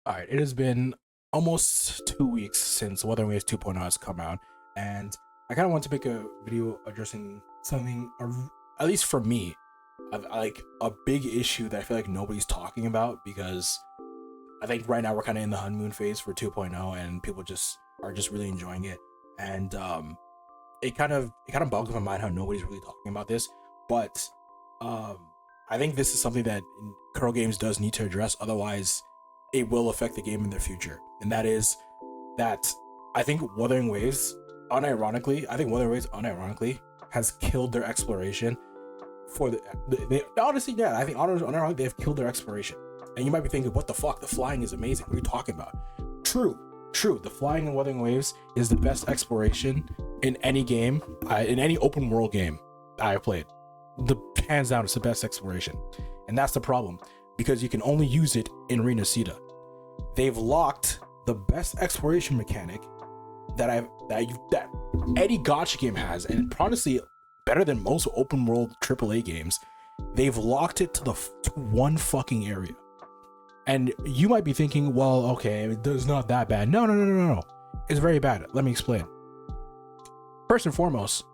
All right, it has been almost 2 weeks since Wuthering Waves 2.0 has come out, and I kind of want to make a video addressing something, at least for me, like a big issue that I feel like nobody's talking about because I think right now we're kind of in the honeymoon phase for 2.0, and people just are just really enjoying it, and it kind of boggles my mind how nobody's really talking about this, but um, I think this is something that Curl Games does need to address. Otherwise, it will affect the game in the future, and that is that I think Wuthering Waves unironically has killed their exploration for they honestly, yeah, I think unironically they've killed their exploration. And you might be thinking, what the fuck? The flying is amazing. What are you talking about? True, true. The flying in Wuthering Waves is the best exploration in any game, in any open world game I've played. The hands down, it's the best exploration, and that's the problem because you can only use it in Rena Sita. They've locked the best exploration mechanic that any gotcha game has, and honestly, better than most open world AAA games. They've locked it to one fucking area. And you might be thinking, well, okay, it's not that bad. No, no, no, no, no, no. It's very bad. Let me explain. First and foremost,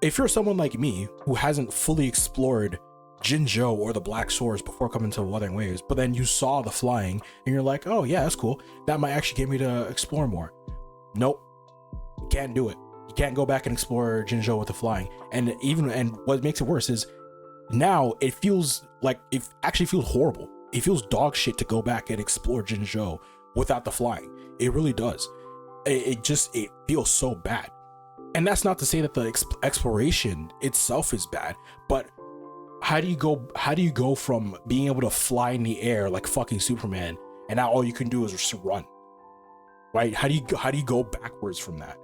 if you're someone like me who hasn't fully explored Jinzhou or the Black Swords before coming to Wuthering Waves, but then you saw the flying and you're like, oh yeah, that's cool. That might actually get me to explore more. Nope. You can't do it. You can't go back and explore Jinzhou with the flying. And what makes it worse is now it actually feels horrible. It feels dog shit to go back and explore Jinzhou without the flying. It really does. It feels so bad. And that's not to say that the exploration itself is bad, but how do you go from being able to fly in the air like fucking Superman and now all you can do is just run? Right? How do you go backwards from that?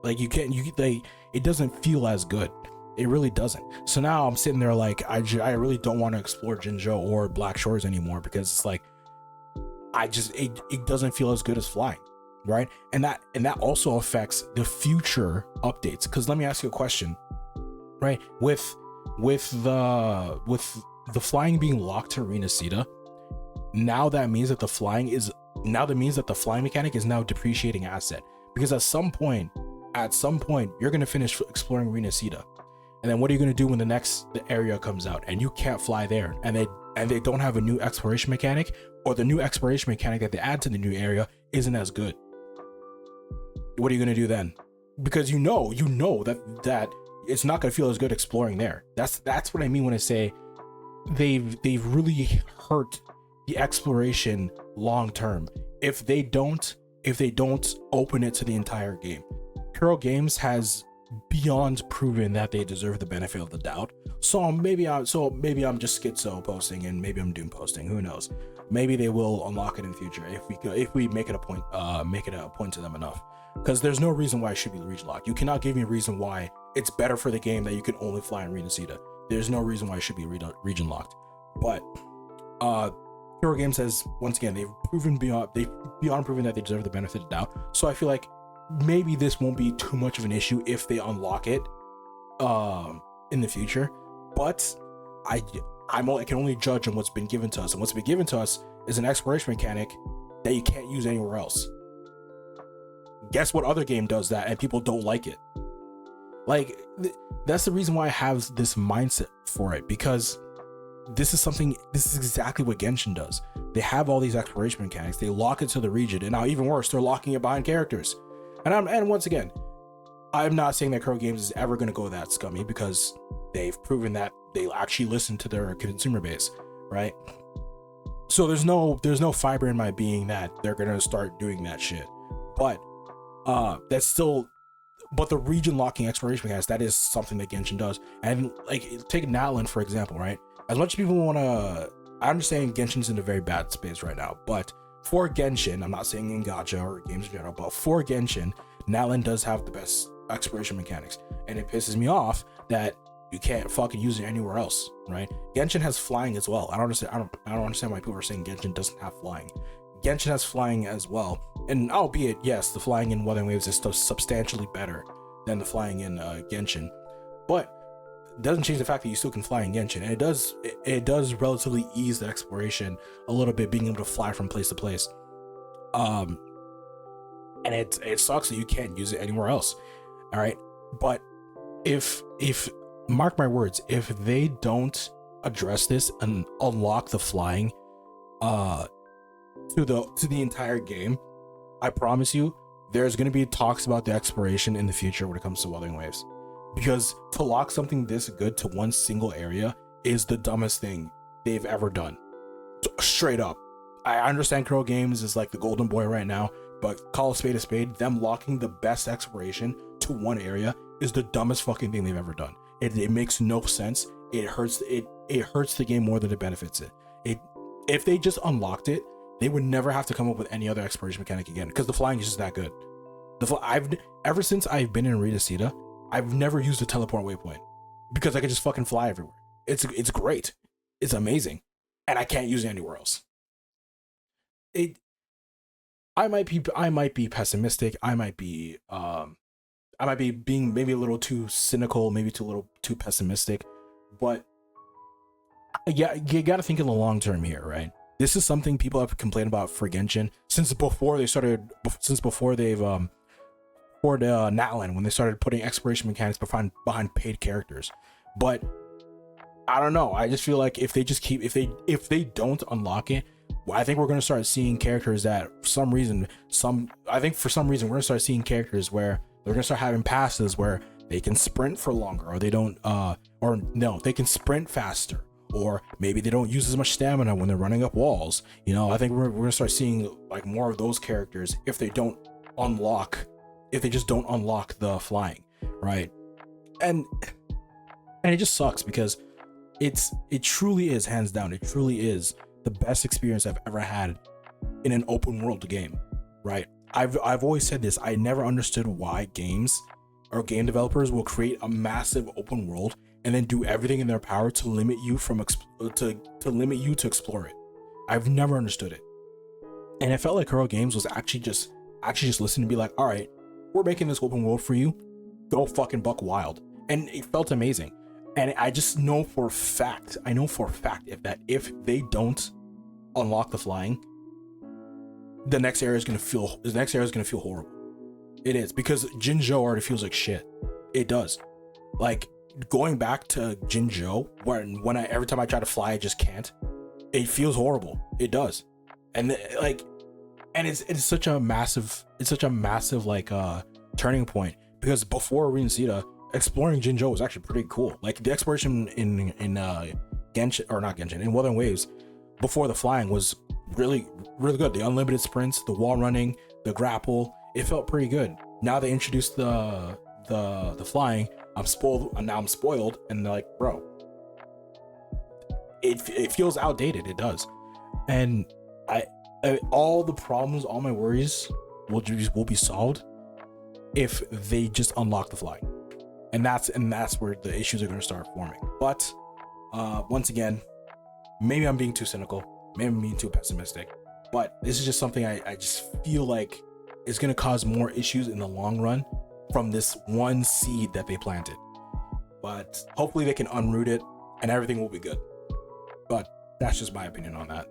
Like it doesn't feel as good. It really doesn't. So now I'm sitting there like I really don't want to explore Jinzhou or Black Shores anymore because it's like it doesn't feel as good as flying, right? And that also affects the future updates. Because let me ask you a question, right? With the flying being locked to Arena Sita, now that means that the flying mechanic is now a depreciating asset because at some point you're gonna finish exploring Arena Sita. And then what are you going to do when the area comes out and you can't fly there and they don't have a new exploration mechanic, or the new exploration mechanic that they add to the new area isn't as good? What are you going to do then? Because you know that it's not going to feel as good exploring there. That's what I mean when I say they've really hurt the exploration long term if they don't open it to the entire game. Hero Games has beyond proven that they deserve the benefit of the doubt. So maybe I'm just schizo posting and maybe I'm doom posting. Who knows? Maybe they will unlock it in the future if we make it a point to them enough. Because there's no reason why it should be region locked. You cannot give me a reason why it's better for the game that you can only fly in Arena Sita. There's no reason why it should be region locked. But Hero Games has, once again, they've beyond proven that they deserve the benefit of the doubt. So I feel like maybe this won't be too much of an issue if they unlock it in the future, but I can only judge on what's been given to us, and what's been given to us is an exploration mechanic that you can't use anywhere else. Guess what other game does that and people don't like it? Like that's the reason why I have this mindset for it, because this is exactly what Genshin does. They have all these exploration mechanics, they lock it to the region, and now even worse, they're locking it behind characters. And once again, I'm not saying that Crow Games is ever going to go that scummy, because they've proven that they actually listen to their consumer base, right? So there's no fiber in my being that they're going to start doing that shit. But but the region locking exploration mechanics, that is something that Genshin does. And like, take Natlan for example, right? As much as people want to, I understand Genshin's in a very bad space right now, but for Genshin, I'm not saying in gacha or games in general, but for Genshin, Natlan does have the best exploration mechanics, and it pisses me off that you can't fucking use it anywhere else, right? Genshin has flying as well. I don't understand why people are saying Genshin doesn't have flying. Genshin has flying as well, and albeit yes, the flying in Wuthering Waves is still substantially better than the flying in Genshin, but it doesn't change the fact that you still can fly in Genshin, and it does relatively ease the exploration a little bit, being able to fly from place to place. Um, and it sucks that you can't use it anywhere else. All right, but if mark my words, if they don't address this and unlock the flying to the entire game, I promise you there's going to be talks about the exploration in the future when it comes to Wuthering Waves, because to lock something this good to one single area is the dumbest thing they've ever done. Straight up. I understand Crow Games is like the golden boy right now, but call a spade, them locking the best exploration to one area is the dumbest fucking thing they've ever done. It makes no sense. It hurts the game more than it benefits it. If they just unlocked it, they would never have to come up with any other exploration mechanic again, because the flying is just that good. Ever since I've been in Redecita, I've never used a teleport waypoint because I could just fucking fly everywhere. It's great. It's amazing. And I can't use it anywhere else. I might be pessimistic. I might be being maybe a little too cynical, maybe too pessimistic, but yeah, you got to think in the long term here, right? This is something people have complained about for Genshin since before they've for the Natlan, when they started putting exploration mechanics behind paid characters. But I don't know. I just feel like if they don't unlock it, I think we're going to start seeing characters that for some reason we're going to start seeing characters where they're going to start having passes where they can sprint for longer, or they don't they can sprint faster, or maybe they don't use as much stamina when they're running up walls. I think we're going to start seeing like more of those characters if they just don't unlock the flying, right? And it just sucks because it truly is, hands down, it truly is the best experience I've ever had in an open world game, right? I've always said this. I never understood why games or game developers will create a massive open world and then do everything in their power to limit you to explore it. I've never understood it. And it felt like Hero Games was actually just listening to be like, all right, we're making this open world for you. Go fucking buck wild. And it felt amazing. And I just know for a fact, if they don't unlock the flying, the next area is gonna feel horrible. It is, because Jinzhou already feels like shit. It does. Like going back to Jinzhou, when every time I try to fly, I just can't. It feels horrible. It does. And it's such a massive like turning point, because before Redecita, exploring Jinzhou was actually pretty cool. Like the exploration in Genshin, in Wuthering Waves before the flying was really good. The unlimited sprints, the wall running, the grapple, it felt pretty good. Now they introduced the flying. I'm spoiled, and they're like, bro, it feels outdated. It does. And all the problems, all my worries will be solved if they just unlock the flying. And that's where the issues are going to start forming. But once again, maybe I'm being too cynical, maybe I'm being too pessimistic, but this is just something I just feel like is going to cause more issues in the long run from this one seed that they planted. But hopefully they can unroot it and everything will be good. But that's just my opinion on that.